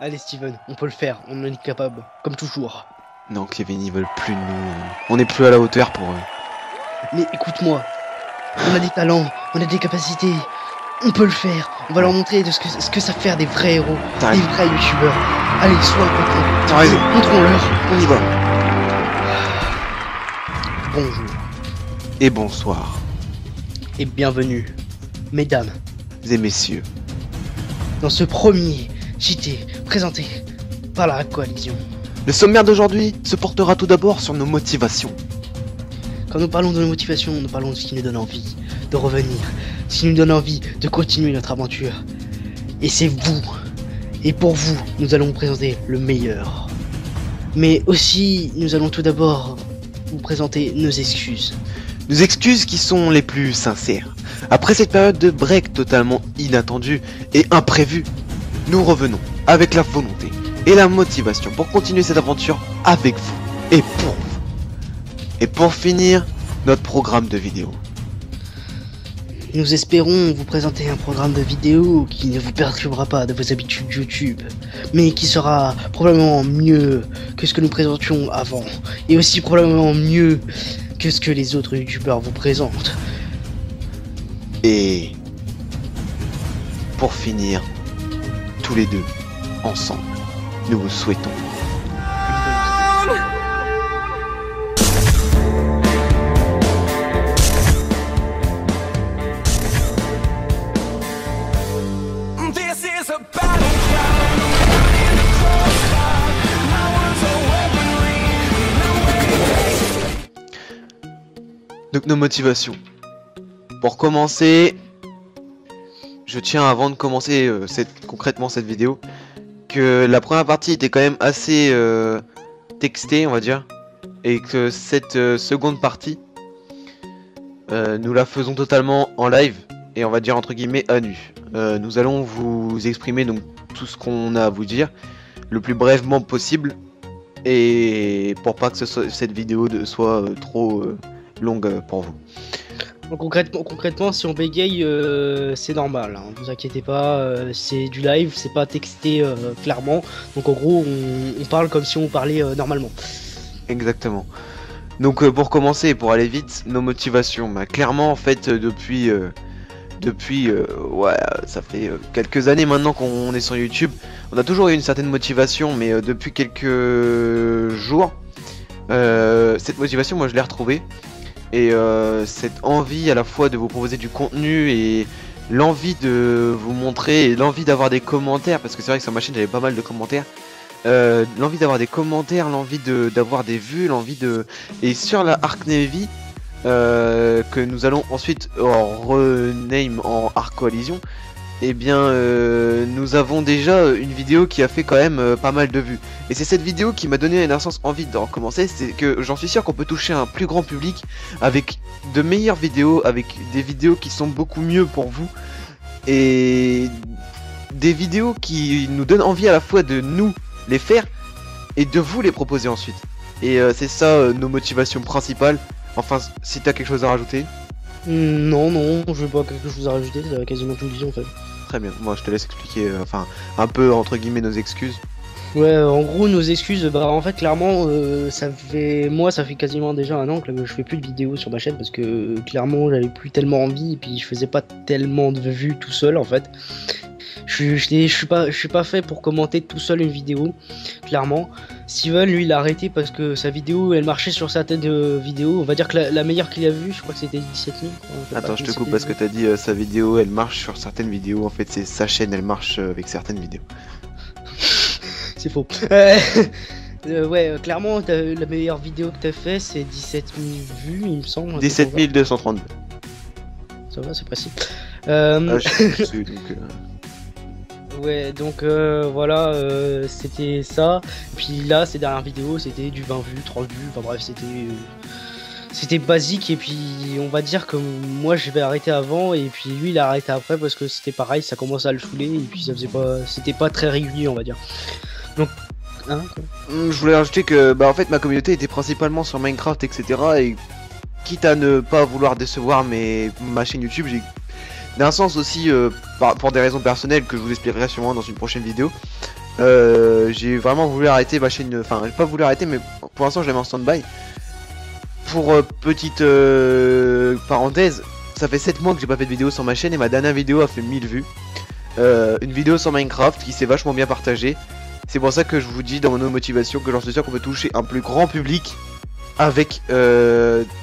Allez Steven, on peut le faire, on en est capable, comme toujours. Non, Kevin, ils veulent plus de nous. On n'est plus à la hauteur pour eux. Mais écoute-moi, on a des talents, on a des capacités, on peut le faire. On va leur montrer de ce que ça fait faire des vrais héros, des vrais youtubeurs. Allez, sois un peu con. T'as raison. Montrons-leur. On y va. Bonjour Et bonsoir, et bienvenue, mesdames, et messieurs. dans ce premier JT présenté par la Coalition. Le sommaire d'aujourd'hui se portera tout d'abord sur nos motivations. Quand nous parlons de nos motivations, nous parlons de ce qui nous donne envie de revenir, ce qui nous donne envie de continuer notre aventure. Et c'est vous. Et pour vous, nous allons vous présenter le meilleur. Mais aussi, nous allons tout d'abord vous présenter nos excuses. Nos excuses qui sont les plus sincères. Après cette période de break totalement inattendue et imprévue, nous revenons avec la volonté et la motivation pour continuer cette aventure avec vous et pour vous. Et pour finir, notre programme de vidéo. Nous espérons vous présenter un programme de vidéo qui ne vous perturbera pas de vos habitudes YouTube, mais qui sera probablement mieux que ce que nous présentions avant, et aussi probablement mieux que ce que les autres youtubeurs vous présentent. Et pour finir, tous les deux, ensemble, nous vous souhaitons This is a battleground. My words are weaponry. donc nos motivations. Pour commencer, je tiens avant de commencer concrètement cette vidéo que la première partie était quand même assez textée, on va dire, et que cette seconde partie, nous la faisons totalement en live et on va dire entre guillemets à nu. Nous allons vous exprimer donc tout ce qu'on a à vous dire le plus brièvement possible et pour pas que cette vidéo soit trop longue pour vous. Donc concrètement, si on bégaye, c'est normal, hein, vous inquiétez pas, c'est du live, c'est pas texté clairement, donc en gros on parle comme si on parlait normalement. Exactement. Donc pour commencer et pour aller vite, nos motivations, bah, clairement en fait depuis ouais, ça fait quelques années maintenant qu'on est sur YouTube, on a toujours eu une certaine motivation, mais depuis quelques jours, cette motivation moi je l'ai retrouvée. Et cette envie à la fois de vous proposer du contenu et l'envie de vous montrer et l'envie d'avoir des commentaires, parce que c'est vrai que sur ma chaîne j'avais pas mal de commentaires, l'envie d'avoir des commentaires, l'envie d'avoir des vues, l'envie de... Et sur la Arc Navy, que nous allons ensuite rename en Arc Coalition, et bien nous avons déjà une vidéo qui a fait quand même pas mal de vues. Et c'est cette vidéo qui m'a donné un sens envie de recommencer, c'est que j'en suis sûr qu'on peut toucher un plus grand public avec de meilleures vidéos, avec des vidéos qui sont beaucoup mieux pour vous, et des vidéos qui nous donnent envie à la fois de nous les faire et de vous les proposer ensuite. Et c'est ça nos motivations principales. Enfin, si t'as quelque chose à rajouter. Non, je veux pas quelque chose à rajouter, ça a quasiment tout dit en fait. Très bien, moi je te laisse expliquer, enfin, un peu entre guillemets nos excuses. Ouais, en gros nos excuses, bah en fait clairement ça fait quasiment déjà un an que je fais plus de vidéos sur ma chaîne parce que clairement j'avais plus tellement envie et puis je faisais pas tellement de vues tout seul en fait. Je suis pas fait pour commenter tout seul une vidéo, clairement. Steven lui il a arrêté parce que sa vidéo elle marchait sur certaines vidéos, on va dire que la meilleure qu'il a vue, je crois que c'était 17 000 quoi. Attends, je te coupe parce que t'as dit sa vidéo elle marche sur certaines vidéos, en fait c'est sa chaîne elle marche avec certaines vidéos. C'est faux. Ouais, clairement, la meilleure vidéo que t'as fait, c'est 17 000 vues, il me semble. 17 232. Ça va, c'est précis. Je suis dessus, donc, Ouais, donc voilà, c'était ça. Puis là, ces dernières vidéos, c'était du 20 vues, 30 vues, enfin bref, c'était basique. Et puis, on va dire que moi, je vais arrêter avant, et puis lui, il a arrêté après parce que c'était pareil, ça commençait à le saouler, et puis c'était pas très régulier, on va dire. Donc, hein, quoi. je voulais rajouter que bah en fait ma communauté était principalement sur Minecraft, etc. Et quitte à ne pas vouloir décevoir ma chaîne YouTube, j'ai d'un sens aussi pour des raisons personnelles que je vous expliquerai sûrement dans une prochaine vidéo, J'ai vraiment voulu arrêter ma chaîne, enfin j'ai pas voulu arrêter mais pour l'instant je l'ai mis en stand-by. Pour petite parenthèse, ça fait 7 mois que j'ai pas fait de vidéo sur ma chaîne et ma dernière vidéo a fait 1000 vues. Une vidéo sur Minecraft qui s'est vachement bien partagée. C'est pour ça que je vous dis dans mon motivation que j'en suis sûr qu'on peut toucher un plus grand public avec,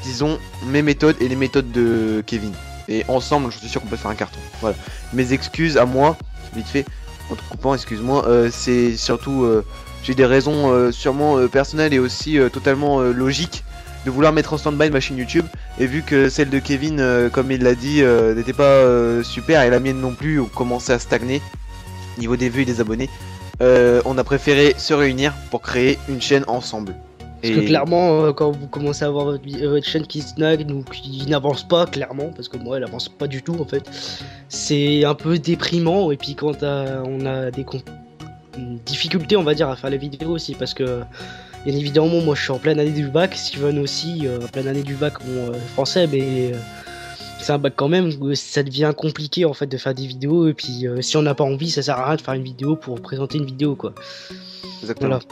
disons, mes méthodes et les méthodes de Kevin. Et ensemble, je suis sûr qu'on peut faire un carton. Voilà. Mes excuses à moi, vite fait, en te coupant, excuse-moi, c'est surtout, j'ai des raisons sûrement personnelles et aussi totalement logiques de vouloir mettre en stand-by ma chaîne YouTube. Et vu que celle de Kevin, comme il l'a dit, n'était pas super et la mienne non plus, ont commencé à stagner niveau des vues et des abonnés, on a préféré se réunir pour créer une chaîne ensemble. Parce que clairement, quand vous commencez à voir votre chaîne qui snague ou qui n'avance pas, clairement, parce que moi elle avance pas du tout en fait, c'est un peu déprimant. Et puis quand on a des difficultés, on va dire, à faire les vidéos aussi, parce que bien évidemment, moi je suis en pleine année du bac, Steven aussi, en pleine année du bac, bon, français, mais c'est un bac quand même, ça devient compliqué en fait de faire des vidéos. Et puis si on n'a pas envie, ça sert à rien de faire une vidéo pour présenter une vidéo, quoi. Exactement. Voilà.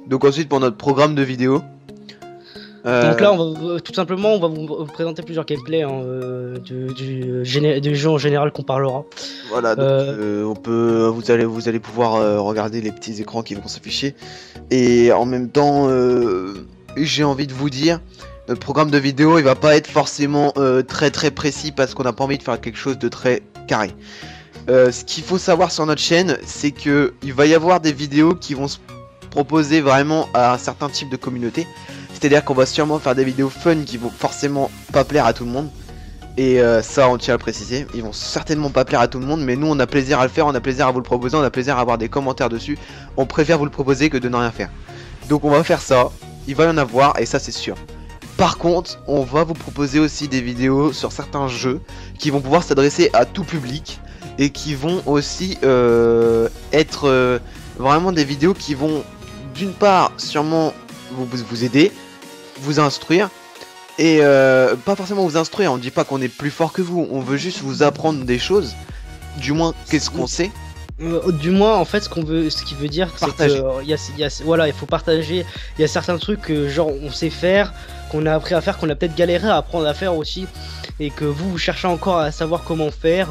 Donc ensuite pour notre programme de vidéo. Donc là on va tout simplement on va vous présenter plusieurs gameplays hein, du jeu en général qu'on parlera. Voilà, donc vous allez pouvoir regarder les petits écrans qui vont s'afficher. Et en même temps j'ai envie de vous dire, notre programme de vidéo il va pas être forcément très précis parce qu'on n'a pas envie de faire quelque chose de très carré. Ce qu'il faut savoir sur notre chaîne, c'est que il va y avoir des vidéos qui vont se proposer vraiment à un certain type de communauté. C'est-à-dire qu'on va sûrement faire des vidéos fun qui vont forcément pas plaire à tout le monde. Et ça on tient à le préciser, ils vont certainement pas plaire à tout le monde, mais nous on a plaisir à le faire, on a plaisir à vous le proposer, on a plaisir à avoir des commentaires dessus. On préfère vous le proposer que de ne rien faire. Donc on va faire ça, il va y en avoir et ça c'est sûr. Par contre, on va vous proposer aussi des vidéos sur certains jeux qui vont pouvoir s'adresser à tout public et qui vont aussi être vraiment des vidéos qui vont d'une part sûrement vous aider, vous instruire, et pas forcément vous instruire, on dit pas qu'on est plus fort que vous, on veut juste vous apprendre des choses, du moins qu'est-ce qu'on sait. Du moins en fait ce qui veut dire c'est que voilà, il faut partager. Il y a certains trucs que genre on sait faire, qu'on a appris à faire, qu'on a peut-être galéré à apprendre à faire aussi, et que vous cherchez encore à savoir comment faire.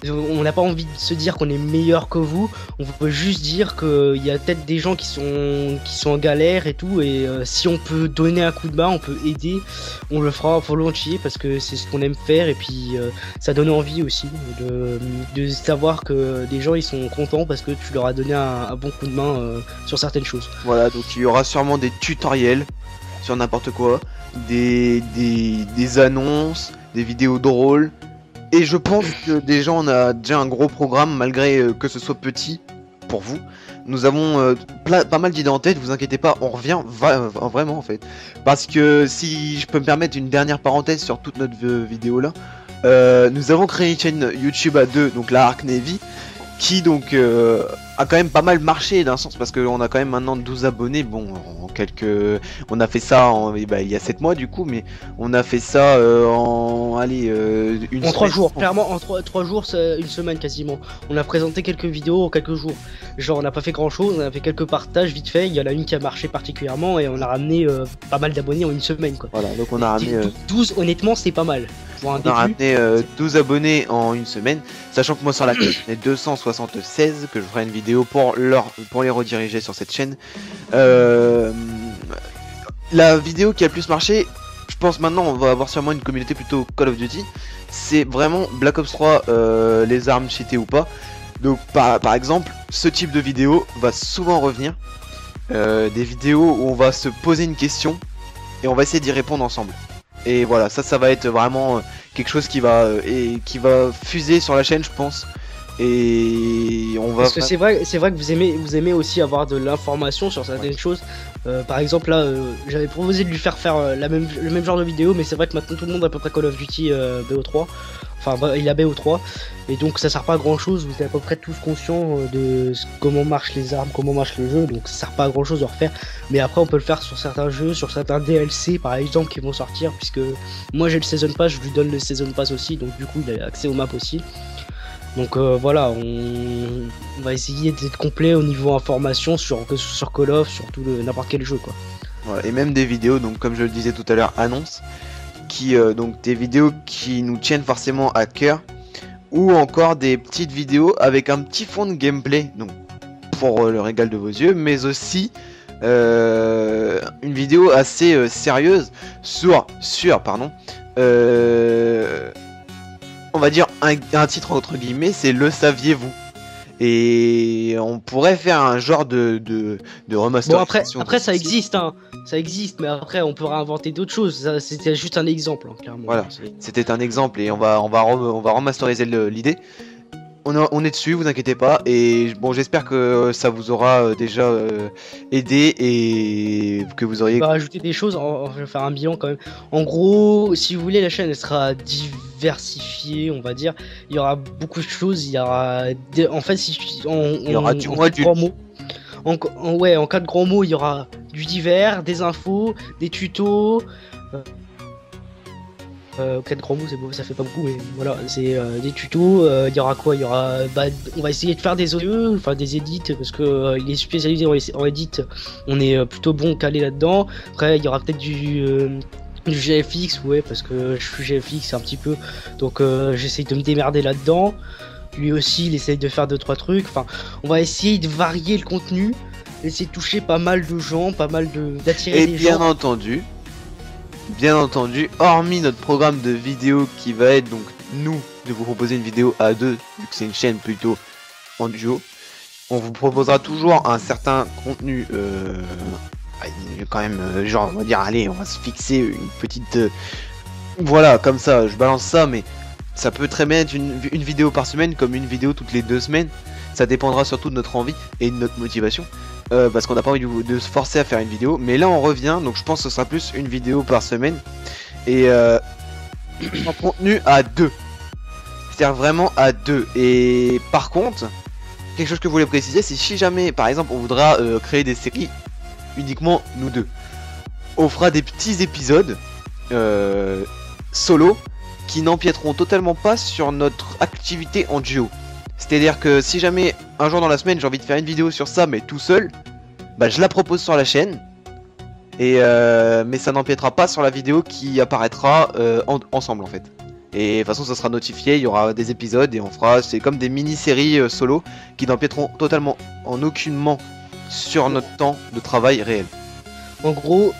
On n'a pas envie de se dire qu'on est meilleur que vous, on peut juste dire qu'il y a peut-être des gens qui sont en galère et tout, et si on peut donner un coup de main, on peut aider, on le fera volontiers parce que c'est ce qu'on aime faire. Et puis ça donne envie aussi de savoir que des gens ils sont contents parce que tu leur as donné un bon coup de main sur certaines choses. Voilà, donc il y aura sûrement des tutoriels sur n'importe quoi, des annonces, des vidéos drôles. Et je pense que déjà on a déjà un gros programme malgré que ce soit petit pour vous. Nous avons pas mal d'idées en tête, vous inquiétez pas, on revient vraiment en fait. Parce que si je peux me permettre une dernière parenthèse sur toute notre vidéo là, nous avons créé une chaîne YouTube à deux, donc la Ark Navy, qui donc a quand même pas mal marché d'un sens parce qu'on a quand même maintenant 12 abonnés. Bon, on a fait ça il y a 7 mois du coup, mais on a fait ça en 3 jours, clairement en 3 jours, c'est une semaine quasiment. On a présenté quelques vidéos en quelques jours. Genre on n'a pas fait grand chose, on a fait quelques partages vite fait, il y en a une qui a marché particulièrement et on a ramené pas mal d'abonnés en une semaine quoi. Voilà, donc on a ramené 12, honnêtement c'est pas mal. On a ramené 12 abonnés en une semaine, sachant que moi sur la chaîne j'en ai 276, que je ferai une vidéo pour les rediriger sur cette chaîne. La vidéo qui a le plus marché, je pense maintenant on va avoir sûrement une communauté plutôt Call of Duty, c'est vraiment Black Ops 3, les armes cheatées ou pas. Donc par exemple, ce type de vidéo va souvent revenir, des vidéos où on va se poser une question et on va essayer d'y répondre ensemble. Et voilà, ça va être vraiment quelque chose qui va fuser sur la chaîne, je pense. Et on va. Parce que c'est vrai que vous aimez aussi avoir de l'information sur certaines choses. Par exemple là, j'avais proposé de lui faire le même genre de vidéo, mais c'est vrai que maintenant tout le monde a à peu près Call of Duty BO3. Enfin, il a BO3, et donc ça sert pas à grand chose. Vous êtes à peu près tous conscients de comment marchent les armes, comment marche le jeu, donc ça sert pas à grand chose de refaire. Mais après, on peut le faire sur certains jeux, sur certains DLC par exemple qui vont sortir, puisque moi j'ai le Season Pass, je lui donne le Season Pass aussi, donc du coup il a accès aux maps aussi. Donc voilà, on va essayer d'être complet au niveau information que ce soit sur Call of, sur n'importe quel jeu quoi. Voilà, et même des vidéos, donc comme je le disais tout à l'heure, annonces, donc des vidéos qui nous tiennent forcément à cœur, ou encore des petites vidéos avec un petit fond de gameplay, donc pour le régal de vos yeux, mais aussi une vidéo assez sérieuse sur pardon, on va dire un titre entre guillemets, c'est Le saviez-vous? Et on pourrait faire un genre de Bon remasterisation. après ça existe hein, ça existe, mais après on peut réinventer d'autres choses. C'était juste un exemple hein, clairement. Voilà, c'était un exemple et on va remasteriser l'idée. On est dessus, vous inquiétez pas. Et bon, j'espère que ça vous aura déjà aidé et que vous auriez. On va rajouter des choses, je vais faire un bilan quand même. En gros, si vous voulez, la chaîne elle sera diversifiée, on va dire. Il y aura beaucoup de choses. Il y aura, en fait, Il y aura du moi du. grands mots. Ouais, en cas de grands mots, il y aura du divers, des infos, des tutos. Quatre grands mots, c'est beau, ça fait pas beaucoup, mais voilà, c'est des tutos. Il y aura quoi? Il y aura, on va essayer de faire des audios, enfin des edits, parce que il est spécialisé en edit, on est plutôt bon calé là-dedans. Après, il y aura peut-être du GFX, ouais, parce que je suis GFX un petit peu, donc j'essaye de me démerder là-dedans. Lui aussi, il essaye de faire 2-3 trucs. Enfin, on va essayer de varier le contenu, essayer de toucher pas mal de gens, d'attirer Et des bien gens. Bien entendu, hormis notre programme de vidéo qui va être donc nous de vous proposer une vidéo à deux, vu que c'est une chaîne plutôt en duo, on vous proposera toujours un certain contenu, quand même, genre on va dire allez, on va se fixer une petite, voilà, comme ça, je balance ça, mais ça peut très bien être une vidéo par semaine comme une vidéo toutes les 2 semaines. Ça dépendra surtout de notre envie et de notre motivation. Parce qu'on n'a pas envie de se forcer à faire une vidéo. Mais là on revient, donc je pense que ce sera plus une vidéo par semaine. Et en contenu à deux. C'est-à-dire vraiment à deux. Et par contre, quelque chose que je voulais préciser, c'est si jamais par exemple on voudra créer des séries uniquement nous deux, on fera des petits épisodes solo qui n'empiéteront totalement pas sur notre activité en duo. C'est-à-dire que si jamais un jour dans la semaine j'ai envie de faire une vidéo sur ça mais tout seul, bah je la propose sur la chaîne. Et mais ça n'empiétera pas sur la vidéo qui apparaîtra ensemble en fait. Et de toute façon ça sera notifié, il y aura des épisodes et on fera, c'est comme des mini-séries solo qui n'empiéteront totalement en aucunement sur notre temps de travail réel. En gros,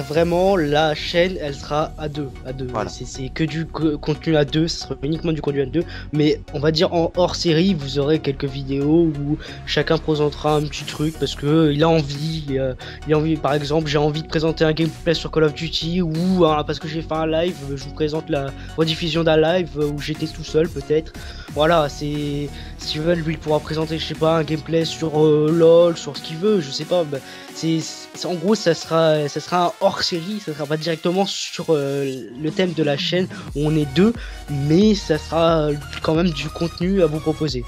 vraiment, la chaîne, elle sera à deux. Voilà. C'est que du contenu à deux, ce sera uniquement du contenu à deux. Mais on va dire en hors série, vous aurez quelques vidéos où chacun présentera un petit truc parce que il a envie. Il a envie, par exemple, j'ai envie de présenter un gameplay sur Call of Duty ou parce que j'ai fait un live, je vous présente la rediffusion d'un live où j'étais tout seul peut-être. Voilà, c'est Steven, lui, il pourra présenter, je sais pas, un gameplay sur LOL, sur ce qu'il veut, je sais pas. En gros, ça sera un hors série, ça sera pas directement sur le thème de la chaîne où on est deux, mais ça sera quand même du contenu à vous proposer.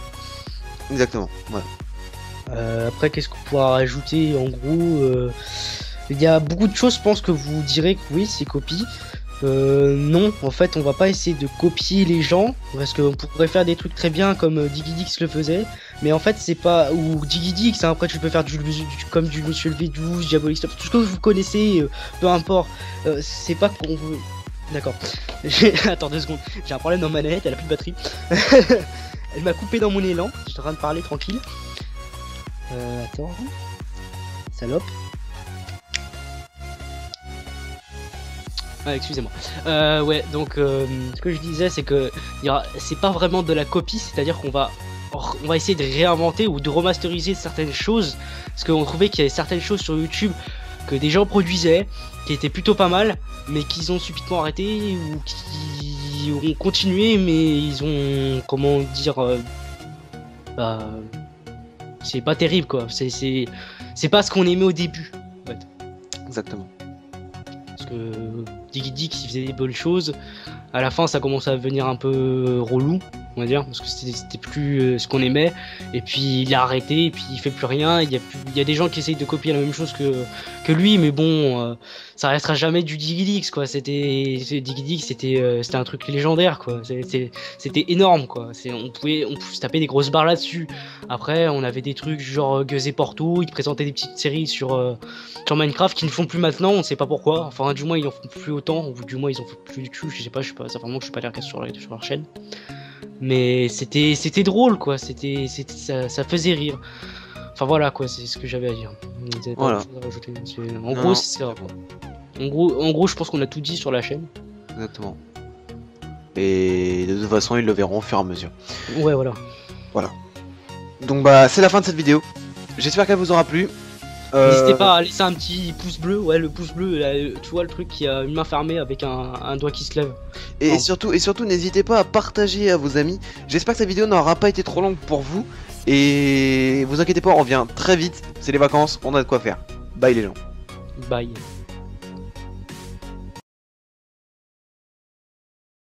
Exactement, voilà. Après, qu'est-ce qu'on pourra rajouter? En gros, il y a beaucoup de choses, je pense que vous direz que oui, c'est copie. Non, en fait, on va pas essayer de copier les gens parce qu'on pourrait faire des trucs très bien comme Digidix le faisait, mais en fait, c'est pas. Ou Digidix, hein, après, tu peux faire comme du Monsieur le V12, Diabolix, tout ce que vous connaissez, peu importe. C'est pas qu'on veut. D'accord. Attends 2 secondes, j'ai un problème dans ma manette, elle a plus de batterie. Elle m'a coupé dans mon élan, j'étais en train de parler tranquille. Attends. Salope. Ah, excusez-moi. Ouais, donc ce que je disais, c'est que c'est pas vraiment de la copie, c'est-à-dire qu'on va essayer de réinventer ou de remasteriser certaines choses, parce qu'on trouvait qu'il y avait certaines choses sur YouTube que des gens produisaient, qui étaient plutôt pas mal, mais qu'ils ont subitement arrêté ou qui ont continué, mais ils ont, comment dire, c'est pas terrible quoi. C'est pas ce qu'on aimait au début. En fait. Exactement. Parce que Digidix il faisait des bonnes choses, à la fin ça commence à devenir un peu relou, on va dire, parce que c'était plus ce qu'on aimait. Et puis il a arrêté, et puis il fait plus rien. Il y a des gens qui essayent de copier la même chose que lui, mais bon, ça restera jamais du Digidix, quoi. Digidix, c'était un truc légendaire, quoi. C'était énorme, quoi. On pouvait se taper des grosses barres là-dessus. Après, on avait des trucs genre Gueux et Porto, ils présentaient des petites séries sur Minecraft qui ne font plus maintenant, on ne sait pas pourquoi. Enfin, du moins, ils en font plus autant, ou du moins, ils en font plus du tout. Je sais pas, ça fait vraiment que je suis pas allé regarder sur leur chaîne. Mais c'était drôle, quoi. Ça faisait rire. Enfin voilà, quoi, c'est ce que j'avais à dire. Voilà. En gros, c'est ça, quoi. En gros, je pense qu'on a tout dit sur la chaîne. Exactement. Et de toute façon, ils le verront au fur et à mesure. Ouais, voilà. Voilà. Donc bah, c'est la fin de cette vidéo. J'espère qu'elle vous aura plu. N'hésitez pas à laisser un petit pouce bleu, ouais, le pouce bleu, là, tu vois le truc qui a une main fermée avec un doigt qui se lève. Et surtout, n'hésitez pas à partager à vos amis. J'espère que cette vidéo n'aura pas été trop longue pour vous. Et vous inquiétez pas, on revient très vite. C'est les vacances, on a de quoi faire. Bye les gens. Bye.